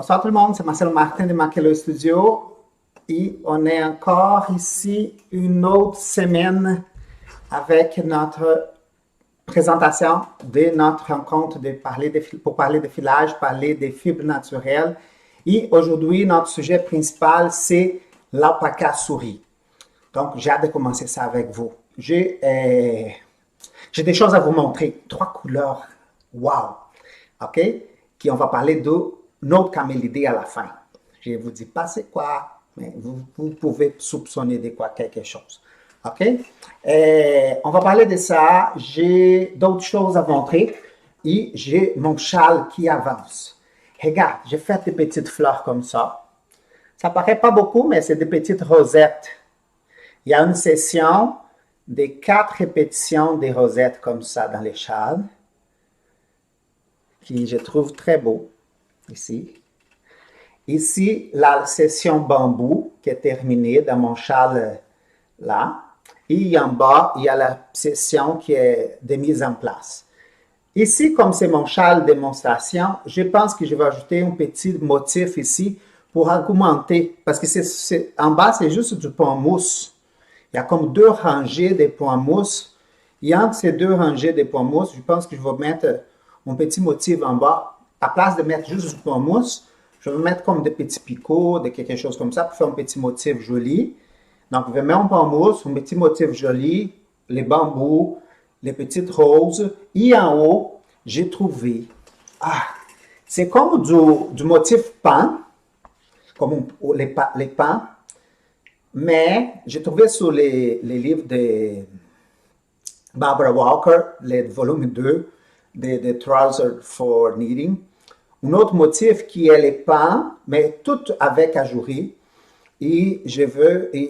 Bonsoir tout le monde, c'est Marcel Martin de Maquello Studio et on est encore ici une autre semaine avec notre présentation de notre rencontre pour parler de filage, parler des fibres naturelles. Et aujourd'hui, notre sujet principal, c'est l'alpaca souris. Donc, j'ai hâte de commencer ça avec vous. J'ai des choses à vous montrer. 3 couleurs. Wow! OK? Qui on va parler d'une autre camélidée à la fin. Je ne vous dis pas c'est quoi, mais vous pouvez soupçonner de quoi quelque chose. OK? On va parler de ça. J'ai d'autres choses à montrer. Et j'ai mon châle qui avance. Regarde, j'ai fait des petites fleurs comme ça. Ça paraît pas beaucoup, mais c'est des petites rosettes. Il y a une session de 4 répétitions des rosettes comme ça dans les châles, qui je trouve très beau, ici. Ici, la session bambou qui est terminée dans mon châle là. Et en bas, il y a la session qui est de mise en place. Ici, comme c'est mon châle démonstration, je pense que je vais ajouter un petit motif ici pour augmenter, parce que en bas, c'est juste du point mousse. Il y a comme 2 rangées de points mousse. Et entre ces 2 rangées de points mousse, je pense que je vais mettre un petit motif en bas. À place de mettre juste du point mousse, je vais mettre comme des petits picots, quelque chose comme ça, pour faire un petit motif joli. Donc, je vais mettre un point mousse, un petit motif joli, les bambous, les petites roses. Et en haut, j'ai trouvé, c'est comme du motif pain, comme les pains. Mais j'ai trouvé sur les livres de Barbara Walker, le volume 2 de Trousers for Knitting, un autre motif qui est les pains, mais tout avec ajouré. Et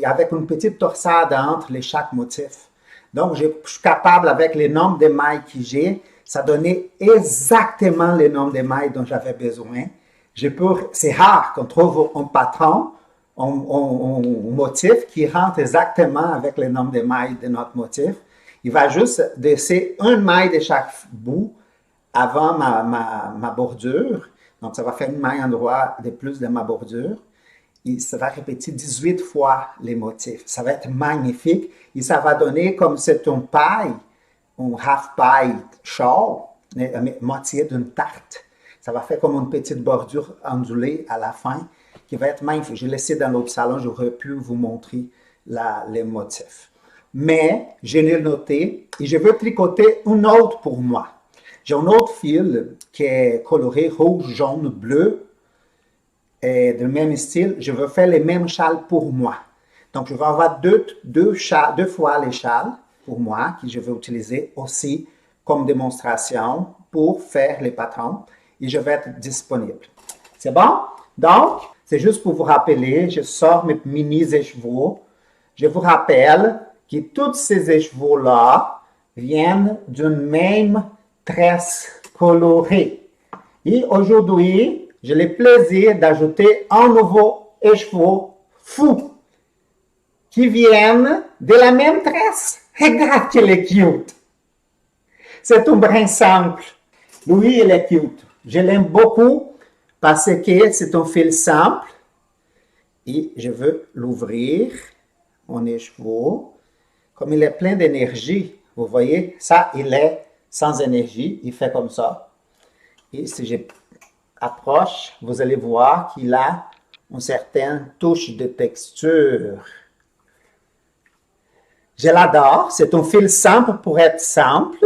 avec une petite torsade entre chaque motif. Donc, je suis capable, avec les nombres de mailles que j'ai, ça donnait exactement les nombres de mailles dont j'avais besoin. C'est rare qu'on trouve un patron, un motif qui rentre exactement avec le nombre de mailles de notre motif. Il va juste laisser une maille de chaque bout avant ma bordure. Donc, ça va faire une maille en droit de plus de ma bordure. Et ça va répéter 18 fois les motifs. Ça va être magnifique. Et ça va donner, comme c'est une paille, un half pie shawl, moitié d'une tarte. Ça va faire comme une petite bordure ondulée à la fin, qui va être magnifique. J'ai laissé dans l'autre salon, j'aurais pu vous montrer les motifs. Mais, je l'ai noté et je veux tricoter une autre pour moi. J'ai un autre fil qui est coloré rouge, jaune, bleu, et du même style. Je veux faire les mêmes châles pour moi. Donc, je vais avoir deux fois les châles pour moi, que je vais utiliser aussi comme démonstration pour faire les patrons. Et je vais être disponible. C'est bon? Donc, c'est juste pour vous rappeler, je sors mes mini écheveaux. Je vous rappelle que tous ces écheveaux-là viennent d'une même tresse colorée. Et aujourd'hui, j'ai le plaisir d'ajouter un nouveau écheveau fou qui vient de la même tresse. Regarde qu'il est cute. C'est un brin simple. Lui, il est cute. Je l'aime beaucoup parce que c'est un fil simple et je veux l'ouvrir, mon écheveau. Comme il est plein d'énergie, vous voyez, ça, il est sans énergie, il fait comme ça. Et si j'approche, vous allez voir qu'il a une certaine touche de texture. Je l'adore, c'est un fil simple pour être simple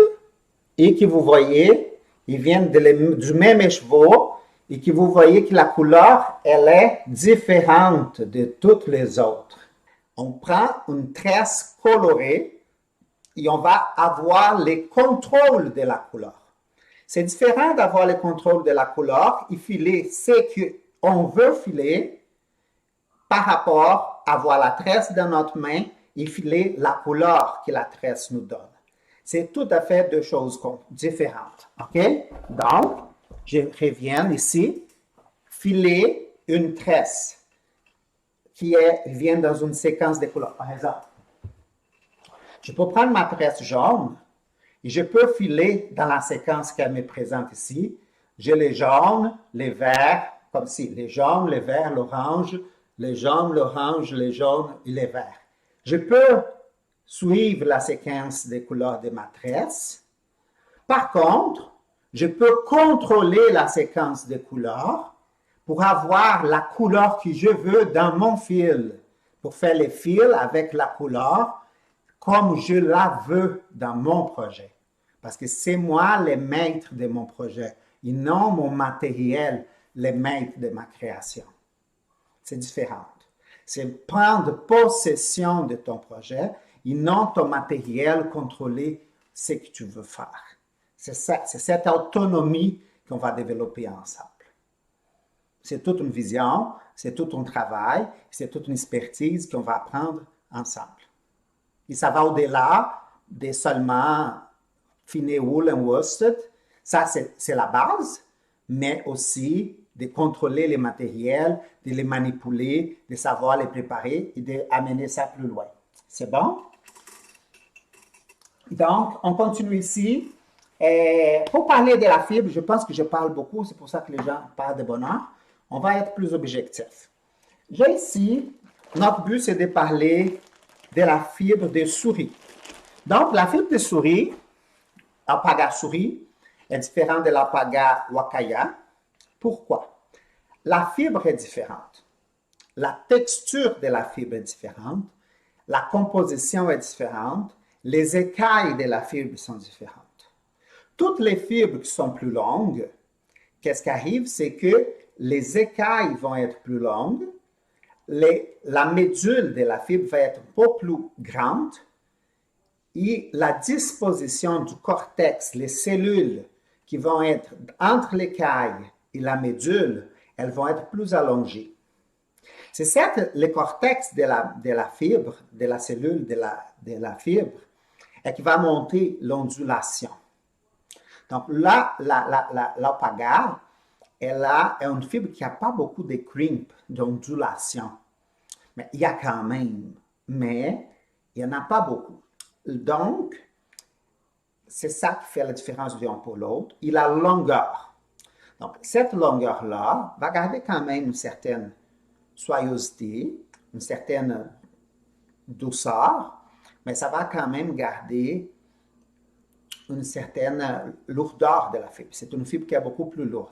et que vous voyez, il vient du même écheveau et que vous voyez que la couleur, elle est différente de toutes les autres. On prend une tresse colorée et on va avoir les contrôles de la couleur. C'est différent d'avoir le contrôle de la couleur et filer ce qu'on veut filer par rapport à avoir la tresse dans notre main et filer la couleur que la tresse nous donne. C'est tout à fait 2 choses différentes. OK? Donc, je reviens ici, filer une tresse qui vient dans une séquence de couleurs. Par exemple, je peux prendre ma tresse jaune et je peux filer dans la séquence qu'elle me présente ici. J'ai les jaunes, les verts comme si les jaunes, les verts, l'orange, les jaunes, l'orange, les jaunes et les verts. Je peux suivre la séquence des couleurs de ma tresse. Par contre, je peux contrôler la séquence des couleurs pour avoir la couleur que je veux dans mon fil, pour faire les fils avec la couleur comme je la veux dans mon projet. Parce que c'est moi le maître de mon projet, et non mon matériel, le maître de ma création. C'est différent. C'est prendre possession de ton projet et non ton matériel contrôler ce que tu veux faire. C'est cette autonomie qu'on va développer ensemble. C'est toute une vision, c'est tout un travail, c'est toute une expertise qu'on va apprendre ensemble. Et ça va au-delà de seulement finir wool and worsted. Ça, c'est la base, mais aussi de contrôler les matériels, de les manipuler, de savoir les préparer et d'amener ça plus loin. C'est bon? Donc, on continue ici. Pour parler de la fibre, je pense que je parle beaucoup, c'est pour ça que les gens parlent de bonheur. On va être plus objectif. J'ai ici, notre but, c'est de parler de la fibre de souris. Donc, la fibre de souris, alpaga souris, est différente de l'alpaga wakaya. Pourquoi? La fibre est différente. La texture de la fibre est différente. La composition est différente. Les écailles de la fibre sont différentes. Toutes les fibres qui sont plus longues, qu'est-ce qui arrive? C'est que les écailles vont être plus longues, la médule de la fibre va être un peu plus grande et la disposition du cortex, les cellules qui vont être entre l'écaille et la médule, elles vont être plus allongées. C'est certes le cortex de la fibre, de la cellule de la fibre, et qui va monter l'ondulation. Donc là, l'alpaga, elle a une fibre qui n'a pas beaucoup de crimp, d'ondulation. Mais il y a quand même, mais il n'y en a pas beaucoup. Donc, c'est ça qui fait la différence d'un pour l'autre. Et la longueur. Donc, cette longueur-là va garder quand même une certaine soyeuseté, une certaine douceur, mais ça va quand même garder une certaine lourdeur de la fibre. C'est une fibre qui est beaucoup plus lourde.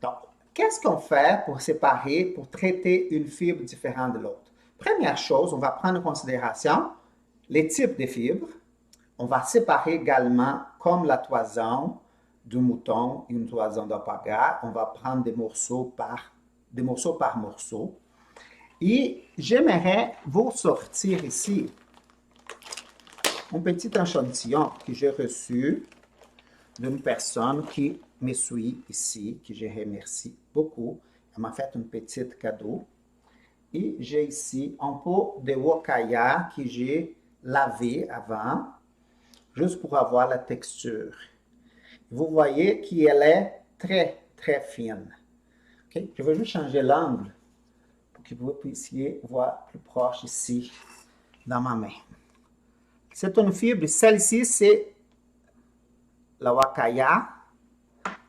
Donc, qu'est-ce qu'on fait pour séparer, pour traiter une fibre différente de l'autre? Première chose, on va prendre en considération les types de fibres. On va séparer également, comme la toison du mouton et une toison d'alpaga, on va prendre des morceaux par morceau. Et j'aimerais vous sortir ici un petit échantillon que j'ai reçu d'une personne qui me suit ici, que je remercie beaucoup. Elle m'a fait un petit cadeau. Et j'ai ici un peu de wakaya que j'ai lavé avant, juste pour avoir la texture. Vous voyez qu'elle est très, très fine. Okay? Je vais juste changer l'angle pour que vous puissiez voir plus proche ici, dans ma main. C'est une fibre, celle-ci, c'est la wakaya,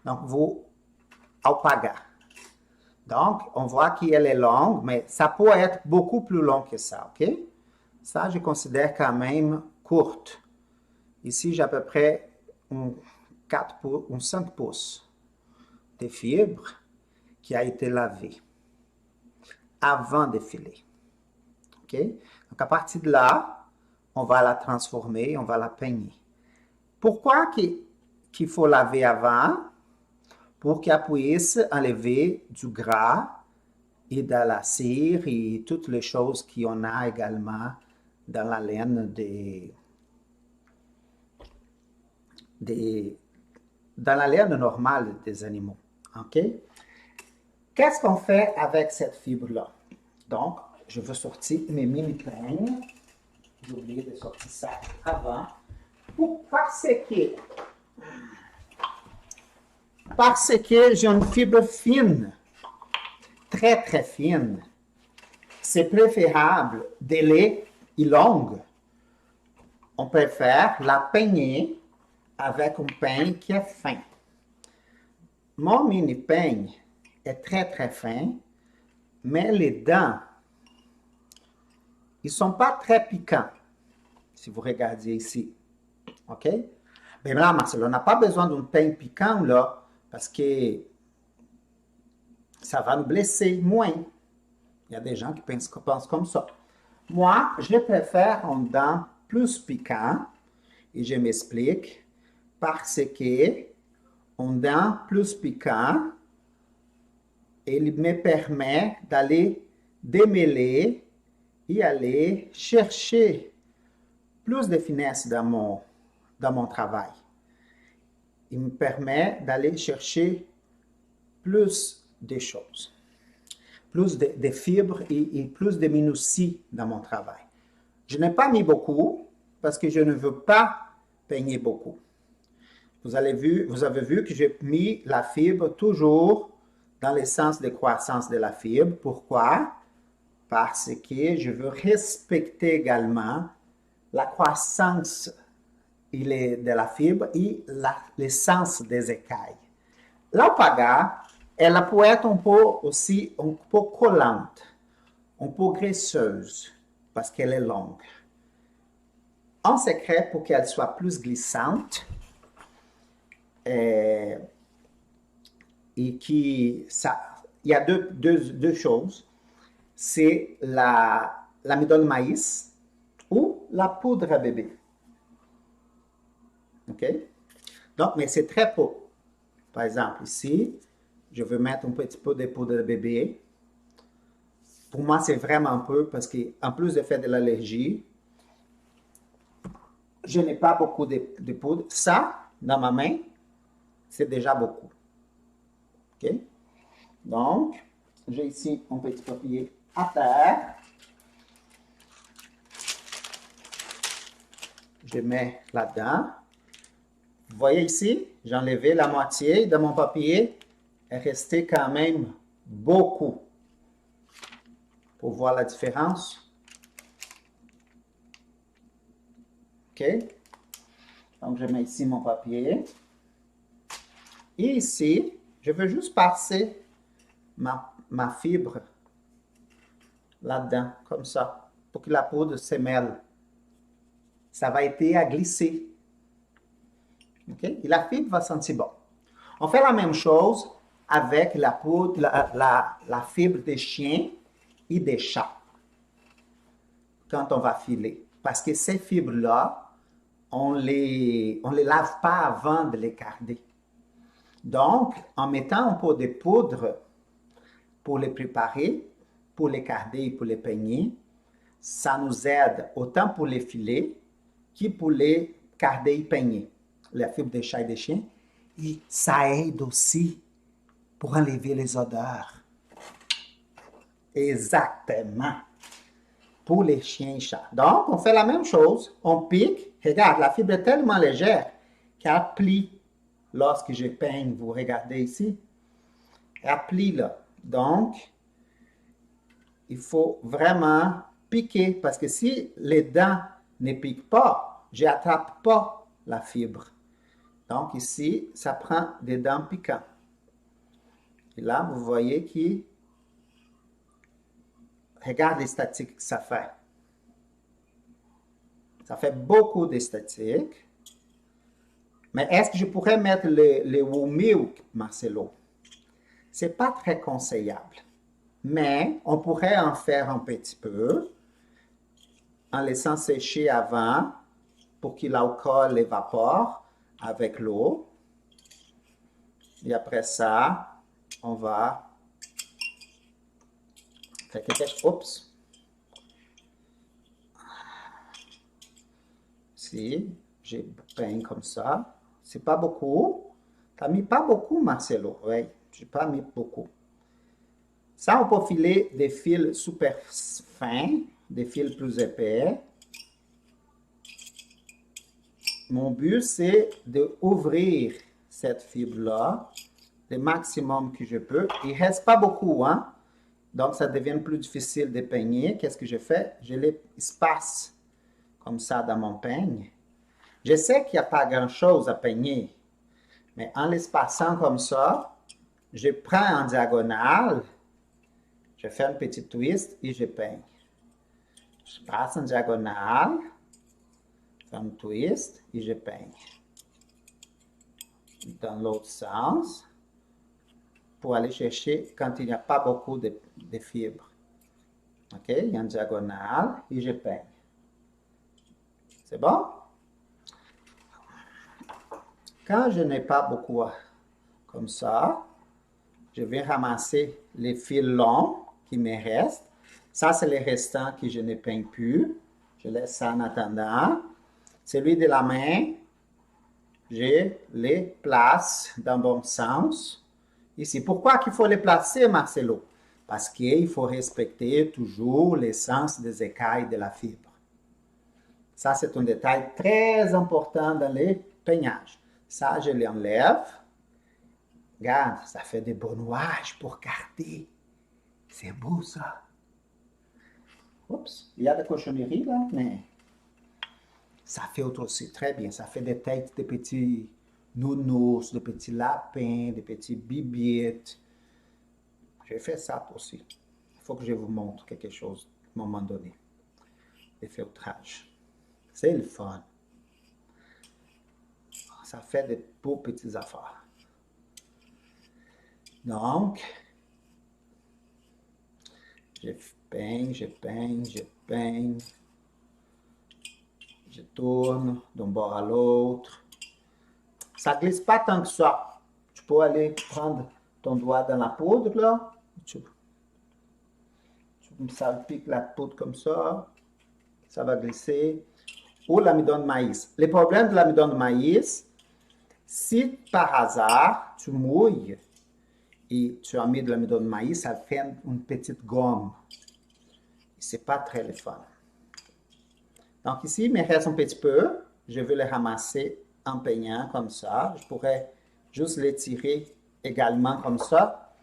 donc vous, alpaga. Donc, on voit qu'elle est longue, mais ça peut être beaucoup plus long que ça, ok? Ça, je considère quand même courte. Ici, j'ai à peu près un 5 pouces de fibre qui a été lavé avant de filer. Ok? Donc, à partir de là, on va la transformer, on va la peigner. Pourquoi qu'il faut laver avant? Pour qu'elle puisse enlever du gras et de la cire et toutes les choses qu'on a également dans la laine dans la laine normale des animaux. OK? Qu'est-ce qu'on fait avec cette fibre-là? Donc, je veux sortir mes mini-peignes. J'ai oublié de sortir ça avant. Parce que j'ai une fibre fine, très très fine. C'est préférable de lait et longue. On préfère la peigner avec un peigne qui est fin. Mon mini peigne est très, très fin, mais les dents, ils ne sont pas très piquants, si vous regardez ici. OK? Mais là, Marcelo, on n'a pas besoin d'un pain piquant, là, parce que ça va nous blesser moins. Il y a des gens qui pensent comme ça. Moi, je préfère un dent plus piquant, et je m'explique, parce que un dent plus piquant, il me permet d'aller démêler et aller chercher plus de finesse dans mon travail. Il me permet d'aller chercher plus de choses, plus de fibres et plus de minutie dans mon travail. Je n'ai pas mis beaucoup parce que je ne veux pas peigner beaucoup. Vous avez vu que j'ai mis la fibre toujours dans le sens de croissance de la fibre. Pourquoi? Parce que je veux respecter également la croissance de la fibre et l'essence des écailles. L'alpaga, elle peut être aussi un peu collante, un peu graisseuse, parce qu'elle est longue. En secret, pour qu'elle soit plus glissante, et il y a deux choses. C'est l'amidon de maïs ou la poudre à bébé. OK? Donc, mais c'est très peu. Par exemple, ici, je veux mettre un petit peu de poudre de bébé. Pour moi, c'est vraiment peu parce qu'en plus de faire de l'allergie, je n'ai pas beaucoup de poudre. Ça, dans ma main, c'est déjà beaucoup. OK? Donc, j'ai ici un petit papier à terre. Je mets là-dedans. Vous voyez ici, j'ai enlevé la moitié de mon papier. Il restait quand même beaucoup. Pour voir la différence. OK? Donc, je mets ici mon papier. Et ici, je veux juste passer ma fibre là-dedans, comme ça, pour que la poudre se mêle. Ça va aider à glisser. OK? Et la fibre va sentir bon. On fait la même chose avec la poudre, la fibre des chiens et des chats quand on va filer. Parce que ces fibres-là, on les lave pas avant de les garder. Donc, en mettant un peu de poudre pour les préparer, pour les garder et pour les peigner, ça nous aide autant pour les filer que pour les garder et peigner. La fibre des chats et des chiens. Et ça aide aussi pour enlever les odeurs. Exactement. Pour les chiens et chats. Donc, on fait la même chose. On pique. Regarde, la fibre est tellement légère qu'elle plie lorsque je peigne. Vous regardez ici. Elle plie là. Donc, il faut vraiment piquer parce que si les dents ne piquent pas, je n'attrape pas la fibre. Donc, ici, ça prend des dents piquantes. Et là, vous voyez que regarde l'esthétique que ça fait. Ça fait beaucoup d'esthétique. Mais est-ce que je pourrais mettre le Woo Milk, Marcelo? Ce n'est pas très conseillable. Mais on pourrait en faire un petit peu en laissant sécher avant pour que l'alcool évapore avec l'eau. Et après ça, on va faire quelque chose. Oups. Si, j'ai peint comme ça. C'est pas beaucoup. T'as mis pas beaucoup, Marcelo. Oui, j'ai pas mis beaucoup. Ça, on peut filer des fils super fins, des fils plus épais. Mon but, c'est d'ouvrir cette fibre-là le maximum que je peux. Il ne reste pas beaucoup, hein? Donc, ça devient plus difficile de peigner. Qu'est-ce que je fais? Je l'espace comme ça dans mon peigne. Je sais qu'il n'y a pas grand-chose à peigner, mais en l'espaçant comme ça, je prends en diagonale, je fais un petit twist et je peigne. Je passe en diagonale, je fais un twist et je peigne. Dans l'autre sens, pour aller chercher quand il n'y a pas beaucoup de fibres. OK? Il y a une diagonale et je peigne. C'est bon? Quand je n'ai pas beaucoup comme ça, je vais ramasser les fils longs qui me restent. Ça, c'est les restants que je ne peigne plus. Je laisse ça en attendant. Celui de la main, je les place dans le bon sens. Ici, pourquoi qu'il faut les placer, Marcelo? Parce qu'il faut respecter toujours l'essence des écailles de la fibre. Ça, c'est un détail très important dans les peignages. Ça, je l'enlève. Regarde, ça fait des bonnouages pour garder. C'est beau, ça. Oups, il y a des cochonneries là, mais ça fait aussi très bien. Ça fait des têtes de petits nounours, de petits lapins, de petits bibittes. J'ai fait ça aussi. Il faut que je vous montre quelque chose à un moment donné. Le feutrage. C'est le fun. Ça fait de beaux petits affaires. Donc, je peigne, je peigne, je peigne. Je tourne d'un bord à l'autre. Ça glisse pas tant que ça. Tu peux aller prendre ton doigt dans la poudre, là. Tu salpiques la poudre comme ça. Ça va glisser. Ou l'amidon de maïs. Le problème de l'amidon de maïs, si par hasard, tu mouilles et tu as mis de l'amidon de maïs, ça fait une petite gomme. C'est pas très le fun. Donc ici, il me reste un petit peu. Je vais le ramasser en peignant comme ça. Je pourrais juste l'étirer également comme ça.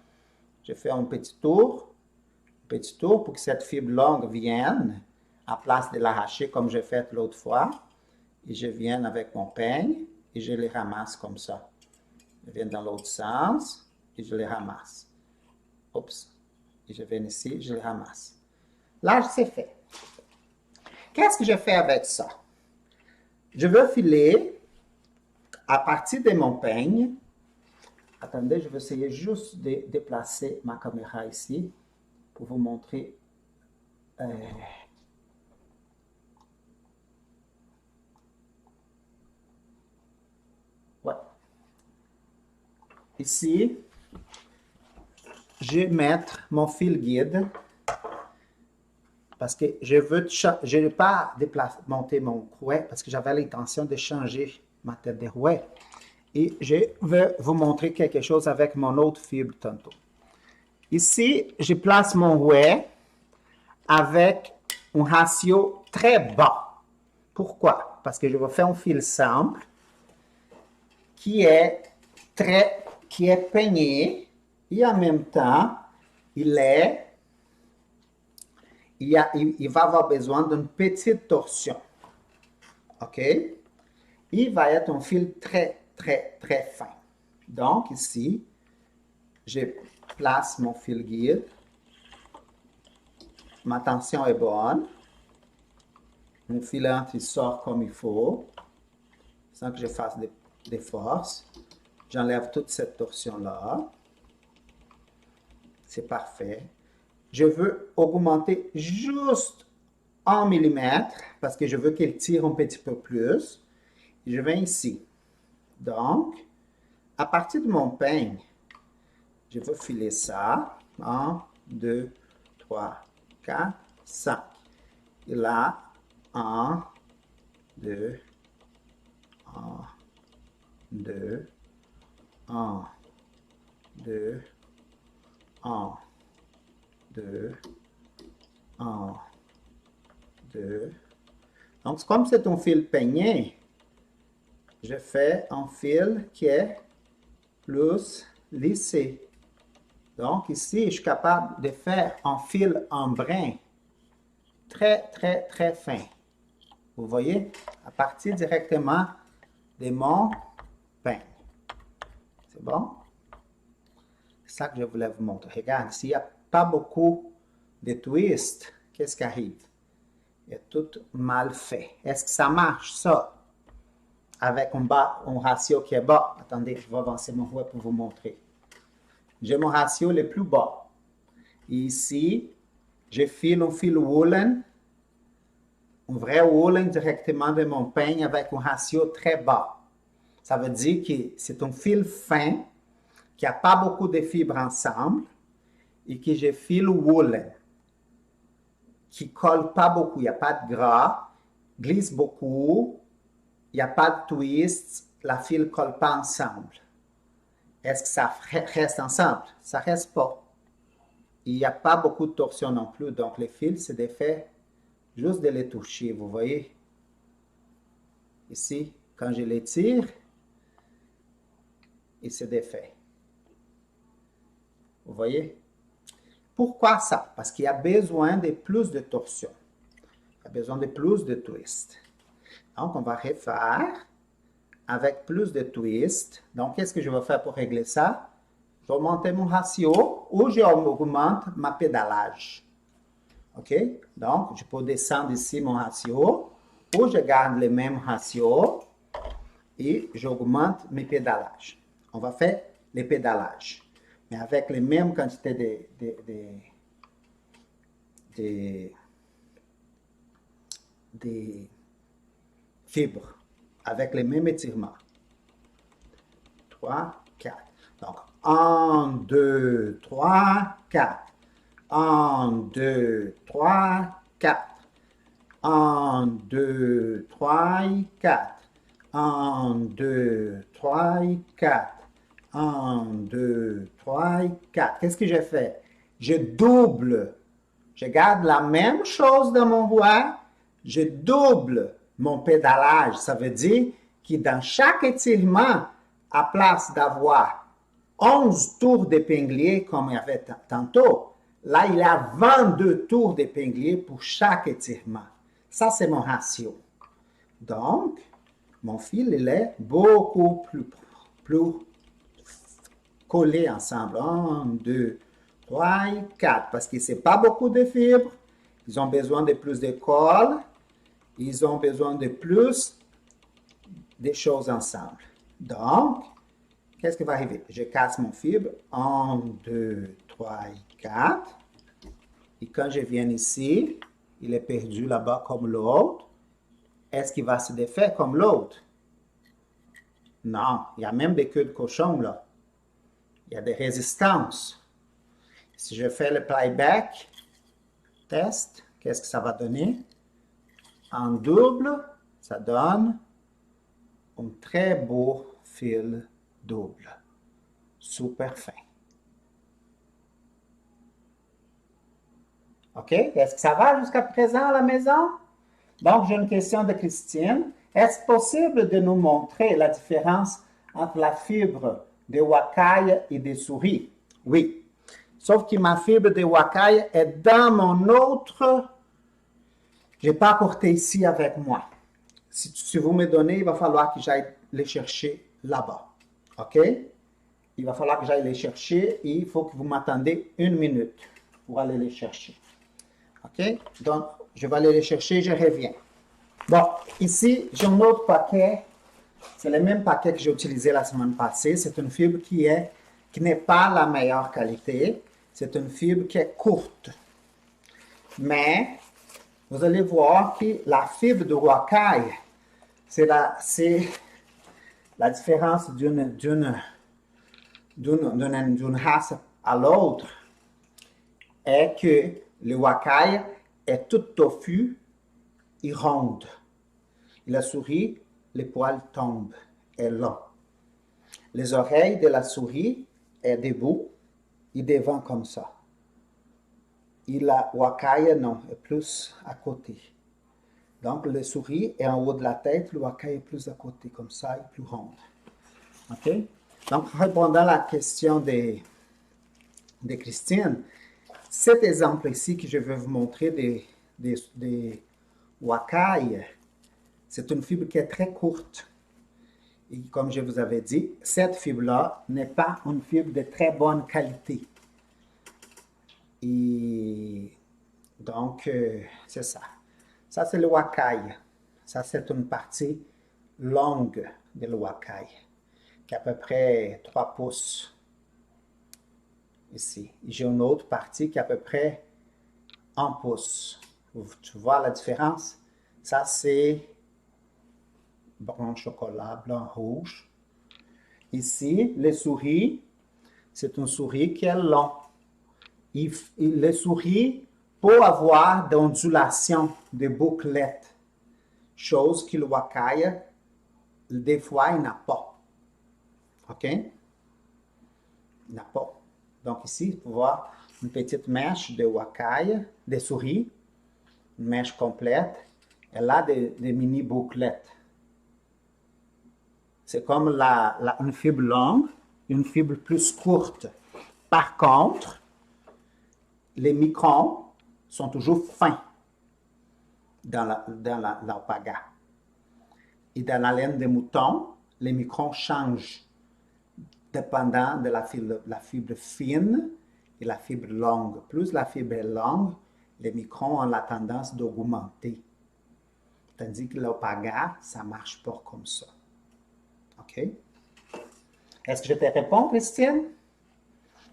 Je fais un petit tour pour que cette fibre longue vienne à place de l'arracher comme j'ai fait l'autre fois. Et je viens avec mon peigne et je les ramasse comme ça. Je viens dans l'autre sens et je les ramasse. Oups. Et je viens ici, je les ramasse. Là, c'est fait. Qu'est-ce que je fais avec ça? Je veux filer à partir de mon peigne. Attendez, je vais essayer juste de déplacer ma caméra ici pour vous montrer. Ouais. Ici, je vais mettre mon fil guide parce que je ne veux pas monter mon rouet parce que j'avais l'intention de changer ma tête de rouet. Et je vais vous montrer quelque chose avec mon autre fibre tantôt. Ici, je place mon rouet avec un ratio très bas. Pourquoi? Parce que je vais faire un fil simple qui est peigné et en même temps, il va avoir besoin d'une petite torsion. OK? Il va être un fil très, très, très fin. Donc, ici, je place mon fil guide. Ma tension est bonne. Mon filant, il sort comme il faut, sans que je fasse des forces. J'enlève toute cette torsion-là. C'est parfait. Je veux augmenter juste 1 mm parce que je veux qu'il tire un petit peu plus. Je viens ici. Donc, à partir de mon peigne, je vais filer ça. 1, 2, 3, 4, 5. Et là, 1, 2, 1, 2, 1, 2, 1, 2, 1, 2. Donc, comme c'est un fil peigné, je fais un fil qui est plus lissé. Donc, ici, je suis capable de faire un fil en brin très, très, très fin. Vous voyez, à partir directement de mon peigne. C'est bon? C'est ça que je voulais vous montrer. Regarde, s'il n'y a pas beaucoup de twists, qu'est-ce qui arrive? Il est tout mal fait. Est-ce que ça marche, ça? Avec un ratio qui est bas. Attendez, je vais avancer mon doigt pour vous montrer. J'ai mon ratio le plus bas. Et ici, je file un fil woolen, un vrai woolen directement de mon peigne avec un ratio très bas. Ça veut dire que c'est un fil fin, qui n'a pas beaucoup de fibres ensemble, et que je file woolen, qui ne colle pas beaucoup, il n'y a pas de gras, glisse beaucoup, il n'y a pas de twist, la file ne colle pas ensemble. Est-ce que ça reste ensemble? Ça ne reste pas. Il n'y a pas beaucoup de torsion non plus, donc les fils, c'est d'effet juste de les toucher, vous voyez? Ici, quand je les tire, et c'est d'effet. Vous voyez? Pourquoi ça? Parce qu'il y a besoin de plus de torsion. Il y a besoin de plus de twist. Donc, on va refaire avec plus de twist. Donc, qu'est-ce que je vais faire pour régler ça? Je vais augmenter mon ratio ou je augmente ma pédalage. OK? Donc, je peux descendre ici mon ratio ou je garde le même ratio et j'augmente mes pédalages. On va faire les pédalages, mais avec les mêmes quantités de fibres, avec les mêmes étirements. 3, 4. Donc, 1, 2, 3, 4. 1, 2, 3, 4. 1, 2, 3, 4. 1, 2, 3, 4. 1, 2, 3, 4. Qu'est-ce que j'ai fait? Je double. Je garde la même chose dans mon doigt. Je double mon pédalage. Ça veut dire que dans chaque étirement, à place d'avoir 11 tours d'épinglier comme il y avait tantôt, là, il y a 22 tours d'épinglier pour chaque étirement. Ça, c'est mon ratio. Donc, mon fil, il est beaucoup plus collé ensemble. 1, 2, 3, 4. Parce que ce n'est pas beaucoup de fibres. Ils ont besoin de plus de colle. Ils ont besoin de plus de choses ensemble. Donc, qu'est-ce qui va arriver? Je casse mon fibre. 1, 2, 3, 4. Et quand je viens ici, il est perdu là-bas comme l'autre. Est-ce qu'il va se défaire comme l'autre? Non, il y a même des queues de cochon là. Il y a des résistances. Si je fais le playback, test, qu'est-ce que ça va donner? En double, ça donne un très beau fil double. Super fin. OK? Est-ce que ça va jusqu'à présent à la maison? Donc, j'ai une question de Christine. Est-ce possible de nous montrer la différence entre la fibre de wakaï et des souris? Oui. Sauf que ma fibre de wakaï est dans mon autre. Je n'ai pas apporté ici avec moi. Si vous me donnez, il va falloir que j'aille les chercher là-bas. OK? Il va falloir que j'aille les chercher et il faut que vous m'attendez 1 minute pour aller les chercher. OK? Donc, je vais aller les chercher, je reviens. Bon, ici, j'ai un autre paquet. C'est le même paquet que j'ai utilisé la semaine passée. C'est une fibre qui n'est pas la meilleure qualité. C'est une fibre qui est courte. Mais, vous allez voir que la fibre de wakaï, c'est la différence d'une race à l'autre est que le wakaï est tout tofu et ronde. Et la souris, les poils tombent, est long. Les oreilles de la souris est debout et devant comme ça. Et la wakaï, non, est plus à côté. Donc, la souris est en haut de la tête, le wakaï est plus à côté, comme ça, et plus ronde. OK? Donc, répondant à la question de Christine, cet exemple ici que je vais vous montrer des wakaï, c'est une fibre qui est très courte. Et comme je vous avais dit, cette fibre-là n'est pas une fibre de très bonne qualité. Et donc, c'est ça. Ça, c'est le wakai. Ça, c'est une partie longue de le wakai, qui est à peu près 3 pouces. Ici. J'ai une autre partie qui est à peu près 1 pouce. Tu vois la différence? Ça, c'est brun chocolat, blanc, rouge. Ici, les souris, c'est une souris qui est long. Les souris peuvent avoir d'ondulation, de bouclettes, chose que le wakai, des fois, il n'a pas. OK? Il n'a pas. Donc ici, vous pouvez voir une petite mèche de wakai, des souris, une mèche complète. Elle a des mini bouclettes. C'est comme une fibre longue, une fibre plus courte. Par contre, les microns sont toujours fins dans l'alpaga. Et dans la laine de mouton, les microns changent dépendant de la fibre fine et la fibre longue. Plus la fibre est longue, les microns ont la tendance d'augmenter. Tandis que l'alpaga, ça ne marche pas comme ça. OK? Est-ce que je te réponds, Christine?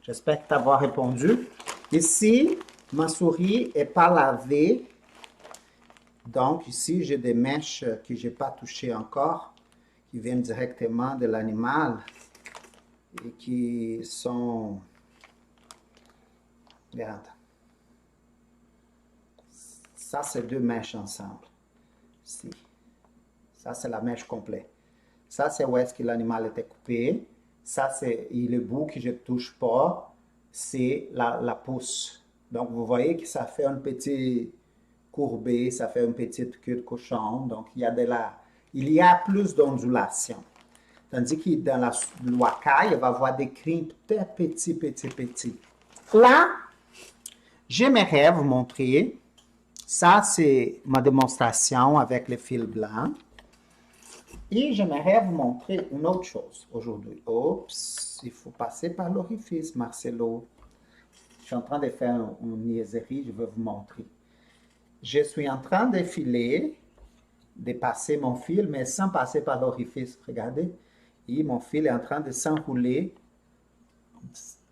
J'espère t'avoir répondu. Ici, ma souris n'est pas lavée. Donc, ici, j'ai des mèches que je n'ai pas touchées encore, qui viennent directement de l'animal et qui sont... Regarde. Ça, c'est 2 mèches ensemble. Ici. Ça, c'est la mèche complète. Ça, c'est où est-ce que l'animal était coupé. Ça, c'est le bout que je ne touche pas. C'est la pousse. Donc, vous voyez que ça fait un petit courbé, ça fait une petite queue de cochon. Donc, il y a plus d'ondulation. Tandis que dans le wakai, il va avoir des crins très petits. Là, j'aimerais vous montrer. Ça, c'est ma démonstration avec le fil blanc. Et j'aimerais vous montrer une autre chose aujourd'hui. Oups, il faut passer par l'orifice, Marcelo. Je suis en train de faire une niaiserie, je vais vous montrer. Je suis en train de filer, de passer mon fil, mais sans passer par l'orifice. Regardez. Et mon fil est en train de s'enrouler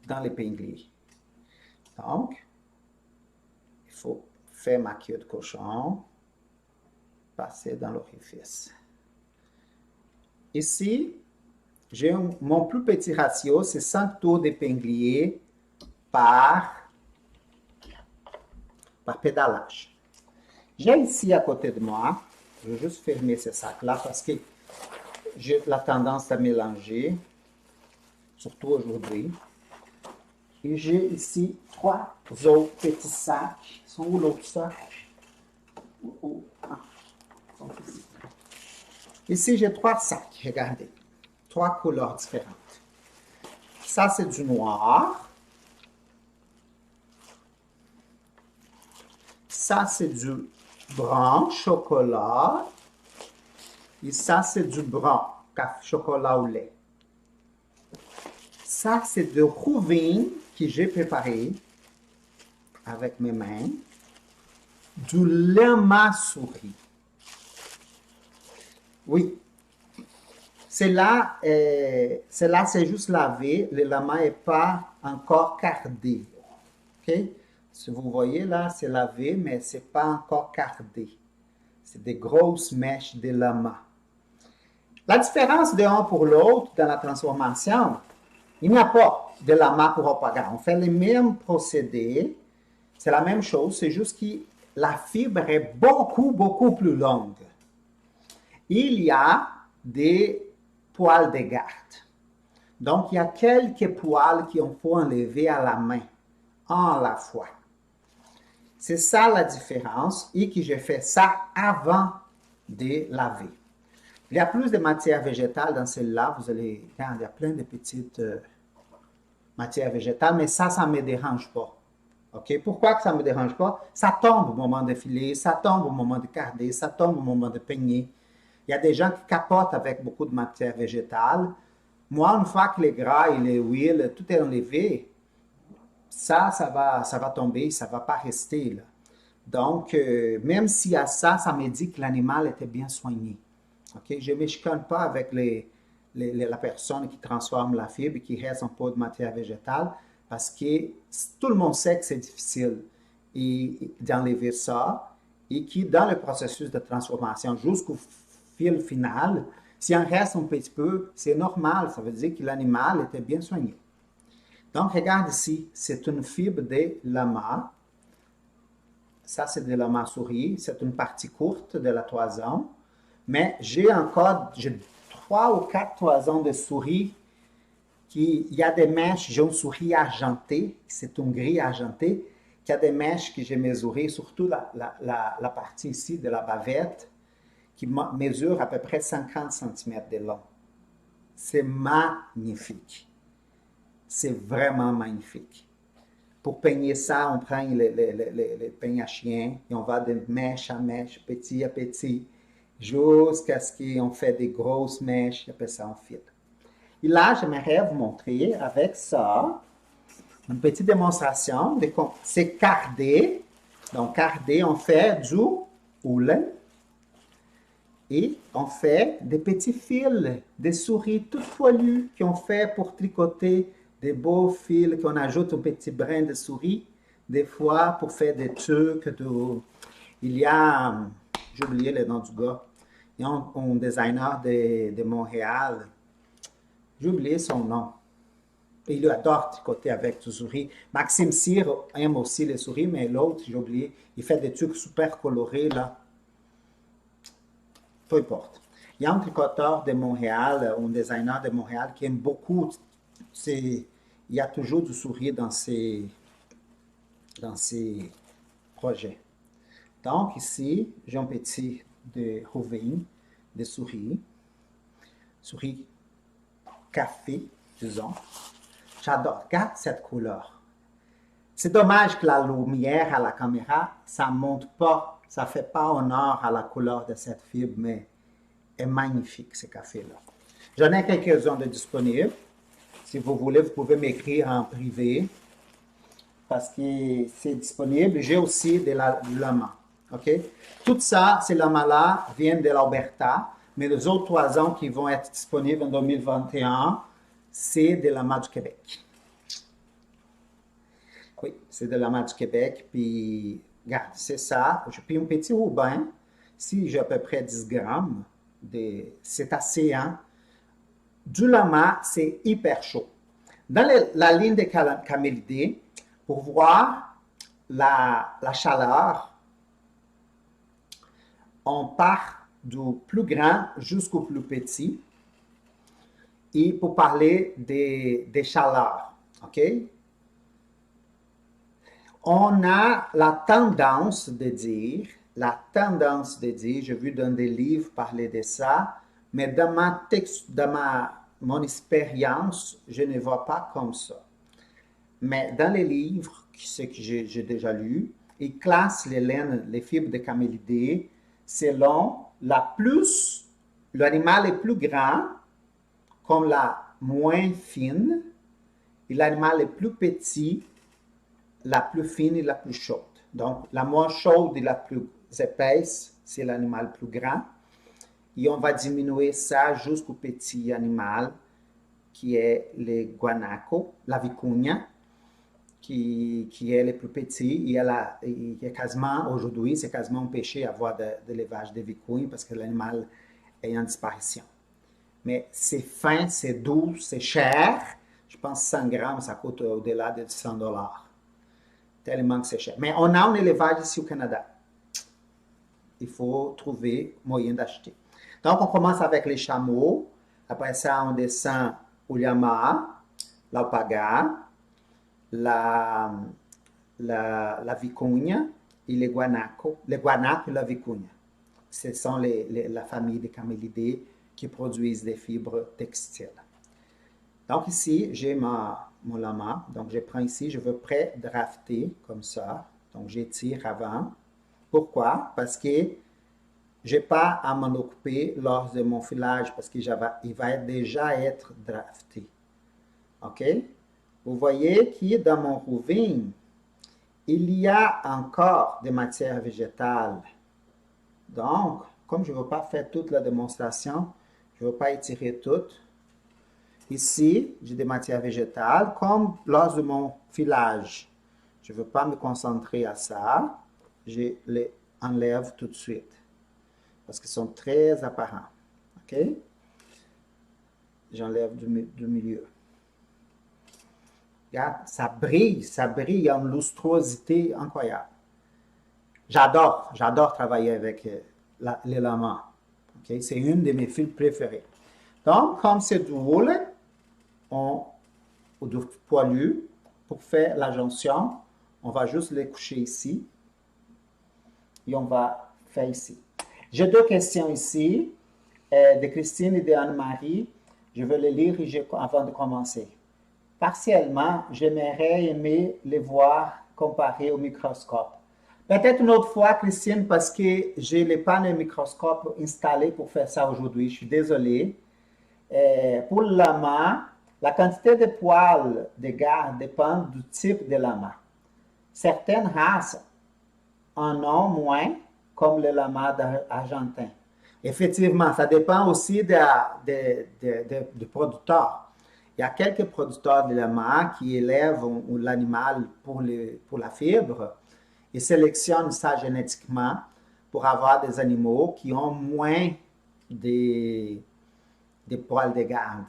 dans l'épinglier. Donc, il faut faire ma queue de cochon, passer dans l'orifice. Ici, j'ai mon plus petit ratio, c'est 5 tours d'épinglier par pédalage. J'ai ici à côté de moi, je vais juste fermer ce sac-là parce que j'ai la tendance à mélanger, surtout aujourd'hui. Et j'ai ici 3 autres petits sacs. Ils sont où l'autre sac? Ils sont ici. Ici, j'ai 3 sacs, regardez. 3 couleurs différentes. Ça, c'est du noir. Ça, c'est du brun chocolat. Et ça, c'est du brun chocolat au lait. Ça, c'est de rouvin que j'ai préparé avec mes mains. Du lama souris. Oui. C'est juste lavé. Le lama n'est pas encore cardé. OK? Si vous voyez là, c'est lavé, mais ce n'est pas encore cardé. C'est des grosses mèches de lama. La différence de un pour l'autre dans la transformation, il n'y a pas de lama pour alpaga. On fait les mêmes procédés. C'est la même chose, c'est juste que la fibre est beaucoup plus longue. Il y a des poils de garde. Donc, il y a quelques poils qu'il faut enlever à la main, un à la fois. C'est ça la différence et que je fais ça avant de laver. Il y a plus de matière végétale dans celle-là. Vous allez regarder, il y a plein de petites matières végétales, mais ça ne me dérange pas. OK? Pourquoi que ça ne me dérange pas? Ça tombe au moment de filer, ça tombe au moment de carder, ça tombe au moment de peigner. Il y a des gens qui capotent avec beaucoup de matière végétale. Moi, une fois que les gras et les huiles, tout est enlevé, ça va tomber, ça ne va pas rester là. Donc, même s'il y a ça, ça me dit que l'animal était bien soigné. Ok, je ne me chicane pas avec la personne qui transforme la fibre et qui reste un peu de matière végétale parce que tout le monde sait que c'est difficile d'enlever ça et qui, dans le processus de transformation jusqu'au fil final, s'il en reste un petit peu, c'est normal, ça veut dire que l'animal était bien soigné. Donc, regarde ici, c'est une fibre de lama. Ça, c'est de lama souris. C'est une partie courte de la toison. Mais j'ai 3 ou 4 toisons de souris il y a des mèches, j'ai une souris argentée, c'est un gris argenté, qui a des mèches que j'ai mesurées, surtout la partie ici de la bavette, qui mesure à peu près 50 cm de long. C'est magnifique. C'est vraiment magnifique. Pour peigner ça, on prend les peignes à chien et on va de mèche à mèche, petit à petit, jusqu'à ce qu'on fait des grosses mèches, et après ça, on file. Et là, j'aimerais vous montrer avec ça une petite démonstration. C'est cardé. Donc, cardé, on fait du houlen et on fait des petits fils, des souris toutes poilues qu'on fait pour tricoter des beaux fils qu'on ajoute un petit brin de souris, des fois pour faire des trucs. Il y a, j'ai oublié le nom du gars, il y a un designer de Montréal. J'ai oublié son nom. Il adore tricoter avec des souris. Maxime Cyr aime aussi les souris, mais l'autre, j'ai oublié, il fait des trucs super colorés, là. Peu importe. Il y a un tricoteur de Montréal, un designer de Montréal qui aime beaucoup. Il y a toujours du souris dans ses projets. Donc, ici, j'ai un petit de Rouvain, de souris café, disons. J'adore. Regarde cette couleur. C'est dommage que la lumière à la caméra, ça ne montre pas, ça ne fait pas honneur à la couleur de cette fibre, mais est magnifique ce café-là. J'en ai quelques-uns de disponibles. Si vous voulez, vous pouvez m'écrire en privé parce que c'est disponible. J'ai aussi du lama. OK? Tout ça, ces lamas-là viennent de l'Alberta, mais les autres toisons qui vont être disponibles en 2021, c'est de lamas du Québec. Oui, c'est de lama du Québec. Puis, regarde, c'est ça. Puis un petit Roubain, si j'ai à peu près 10 grammes, c'est assez, hein? Du lama, c'est hyper chaud. Dans la ligne des camélidés, pour voir la chaleur, on part du plus grand jusqu'au plus petit. Et pour parler des chaleurs, OK? On a la tendance de dire, j'ai vu dans des livres parler de ça, mais dans mon expérience, je ne vois pas comme ça. Mais dans les livres, ce que j'ai déjà lu, ils classent les laines, les fibres de camélidés, selon l'animal est plus grand, comme la moins fine, et l'animal est plus petit, la plus fine et la plus chaude. Donc, la moins chaude et la plus épaisse, c'est l'animal plus grand. Et on va diminuer ça jusqu'au petit animal, qui est le guanaco, la vicuña, qui est le plus petit. Aujourd'hui, c'est quasiment un péché avoir de l'élevage de vicuña parce que l'animal est en disparition. Mais c'est fin, c'est doux, c'est cher. Je pense que 100 grammes, ça coûte au-delà de 100 $. Tellement que c'est cher. Mais on a un élevage ici au Canada. Il faut trouver moyen d'acheter. Donc, on commence avec les chameaux. Après ça, on descend au llama, l'alpaga, la vicuña et les guanacos. Les guanacos et la vicuña. Ce sont la famille des camélidés qui produisent des fibres textiles. Donc ici, j'ai mon lama. Donc je prends ici, je veux pré-drafter comme ça. Donc j'étire avant. Pourquoi? Parce que je n'ai pas à m'en occuper lors de mon filage parce qu'il va déjà être drafté. OK? Vous voyez que dans mon rouving, il y a encore des matières végétales. Donc, comme je ne veux pas faire toute la démonstration, je ne veux pas étirer toute. Ici, j'ai des matières végétales, comme lors de mon filage. Je ne veux pas me concentrer à ça. Je les enlève tout de suite parce qu'ils sont très apparents. OK? J'enlève du milieu. Regarde, ça brille, il y a une lustrosité incroyable. J'adore travailler avec les lamas. Okay? C'est une de mes fils préférées. Donc, comme c'est du wool ou du poilu, pour faire la jonction, on va juste les coucher ici et on va faire ici. J'ai deux questions ici de Christine et d'Anne-Marie. Je vais les lire avant de commencer. Partiellement, j'aimerais aimer les voir comparés au microscope. Peut-être une autre fois, Christine, parce que je n'ai pas le microscope installé pour faire ça aujourd'hui. Je suis désolé. Pour le lama, la quantité de poils de garde dépend du type de lama. Certaines races en ont moins, comme le lama argentin. Effectivement, ça dépend aussi du producteur. Il y a quelques producteurs de lama qui élèvent l'animal pour la fibre et sélectionnent ça génétiquement pour avoir des animaux qui ont moins de poils de garde.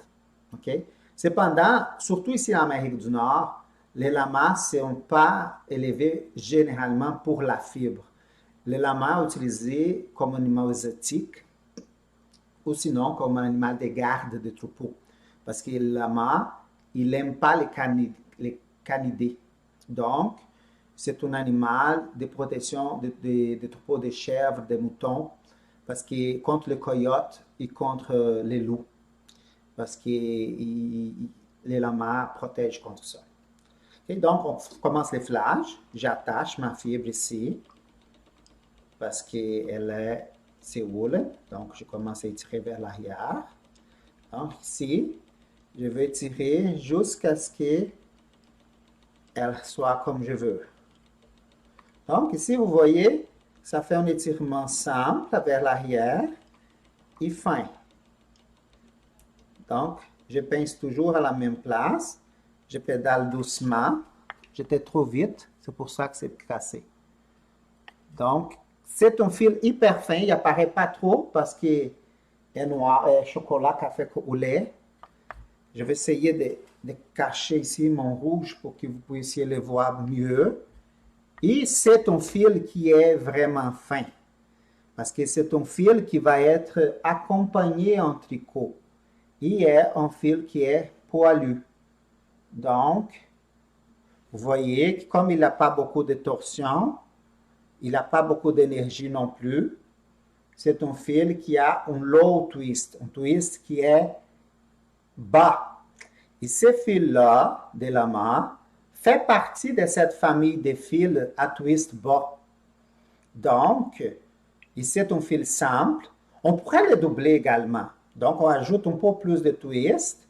Okay? Cependant, surtout ici en Amérique du Nord, les lamas ne sont pas élevés généralement pour la fibre. Le lama est utilisé comme animal exotique ou sinon comme un animal de garde de troupeau. Parce que le lama, il n'aime pas les canidés. Donc, c'est un animal de protection des troupeaux de chèvres, des moutons, parce que contre les coyotes et contre les loups. Parce que les lamas protègent contre ça. Okay, donc, on commence les flages. J'attache ma fibre ici parce que c'est wool. Donc, je commence à étirer vers l'arrière. Donc, ici, je vais tirer jusqu'à ce qu'elle soit comme je veux. Donc, ici, vous voyez, ça fait un étirement simple vers l'arrière et fin. Donc, je pince toujours à la même place. Je pédale doucement. J'étais trop vite, c'est pour ça que c'est cassé. Donc, c'est un fil hyper fin. Il n'apparaît pas trop parce qu'il est noir, chocolat, café au lait. Je vais essayer de cacher ici mon rouge pour que vous puissiez le voir mieux. Et c'est un fil qui est vraiment fin. Parce que c'est un fil qui va être accompagné en tricot. Il est un fil qui est poilu. Donc, vous voyez que comme il n'a pas beaucoup de torsion, il n'a pas beaucoup d'énergie non plus, c'est un fil qui a un low twist, un twist qui est bas. Et ce fil-là de lama fait partie de cette famille de fils à twist bas. Donc, c'est un fil simple. On pourrait le doubler également. Donc, on ajoute un peu plus de twist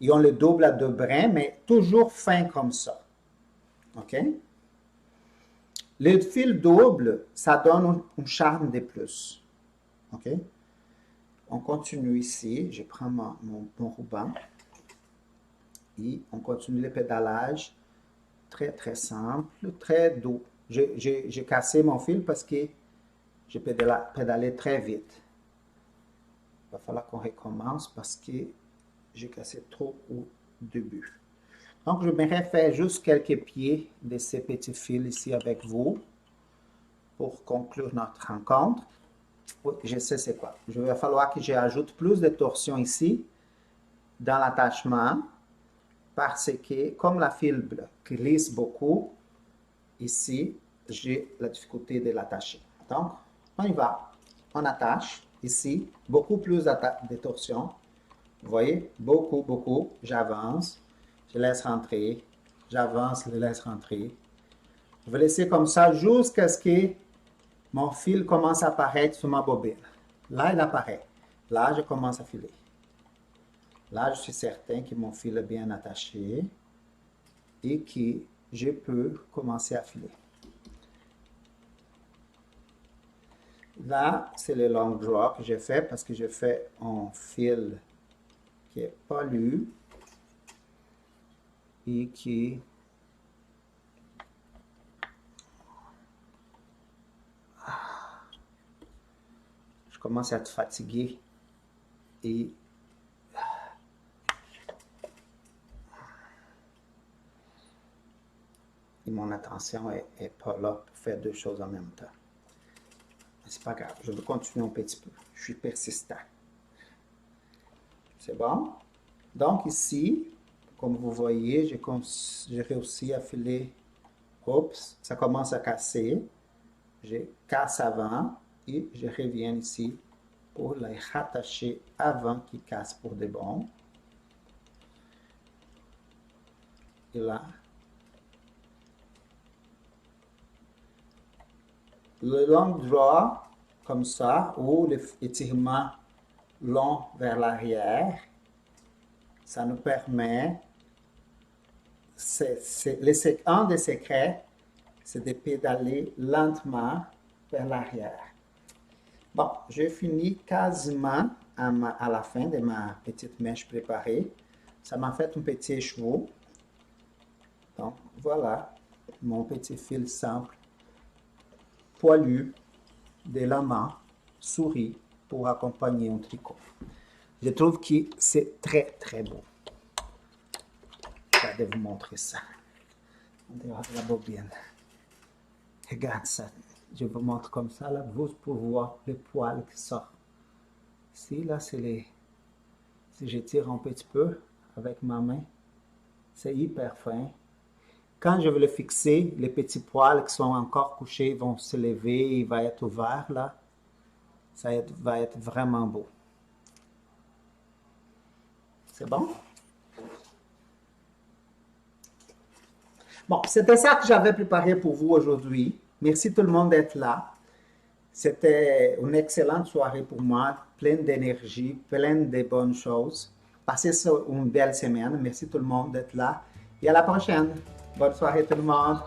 et on le double à 2 brins, mais toujours fin comme ça. OK? Le fil double, ça donne un charme de plus. OK? On continue ici. Je prends mon ruban et on continue le pédalage. Très, très simple, très doux. J'ai cassé mon fil parce que j'ai pédalé très vite. Il va falloir qu'on recommence parce que j'ai cassé trop au début. Donc, je vais faire juste quelques pieds de ces petits fils ici avec vous pour conclure notre rencontre. Oui, je sais c'est quoi. Il va falloir que j'ajoute plus de torsion ici dans l'attachement parce que comme la fibre glisse beaucoup, ici, j'ai la difficulté de l'attacher. Donc, on y va. On attache ici, beaucoup plus de torsion. Vous voyez, beaucoup. J'avance, je laisse rentrer, j'avance, je laisse rentrer. Je vais laisser comme ça jusqu'à ce que mon fil commence à apparaître sur ma bobine. Là, il apparaît. Là, je commence à filer. Là, je suis certain que mon fil est bien attaché et que je peux commencer à filer. Là, c'est le long draw que j'ai fait parce que j'ai fait un fil qui est poli et qui je commence à être fatigué et mon attention est pas là pour faire deux choses en même temps. C'est pas grave, je vais continuer un petit peu. Je suis persistant. C'est bon? Donc ici, comme vous voyez, j'ai réussi à filer. Oups, ça commence à casser. Je casse avant et je reviens ici pour les rattacher avant qu'ils cassent pour de bon. Et là, le long draw, comme ça, ou l'étirement long vers l'arrière, ça nous permet, un des secrets, c'est de pédaler lentement vers l'arrière. Bon, j'ai fini quasiment à la fin de ma petite mèche préparée. Ça m'a fait un petit écheveau. Donc, voilà mon petit fil simple, poilu, de la main, souris, pour accompagner un tricot. Je trouve que c'est très, très beau. Je vais vous montrer ça. On dirait la bobine. Regarde ça. Je vous montre comme ça, là, vous pouvez voir le poil qui sort. Ici, là, c'est les... Si je tire un petit peu avec ma main, c'est hyper fin. Quand je vais le fixer, les petits poils qui sont encore couchés vont se lever, il va être ouvert, là. Ça va être vraiment beau. C'est bon? Bon, c'était ça que j'avais préparé pour vous aujourd'hui. Merci tout le monde d'être là. C'était une excellente soirée pour moi, pleine d'énergie, pleine de bonnes choses. Passez une belle semaine. Merci tout le monde d'être là. Et à la prochaine. Bonne soirée tout le monde.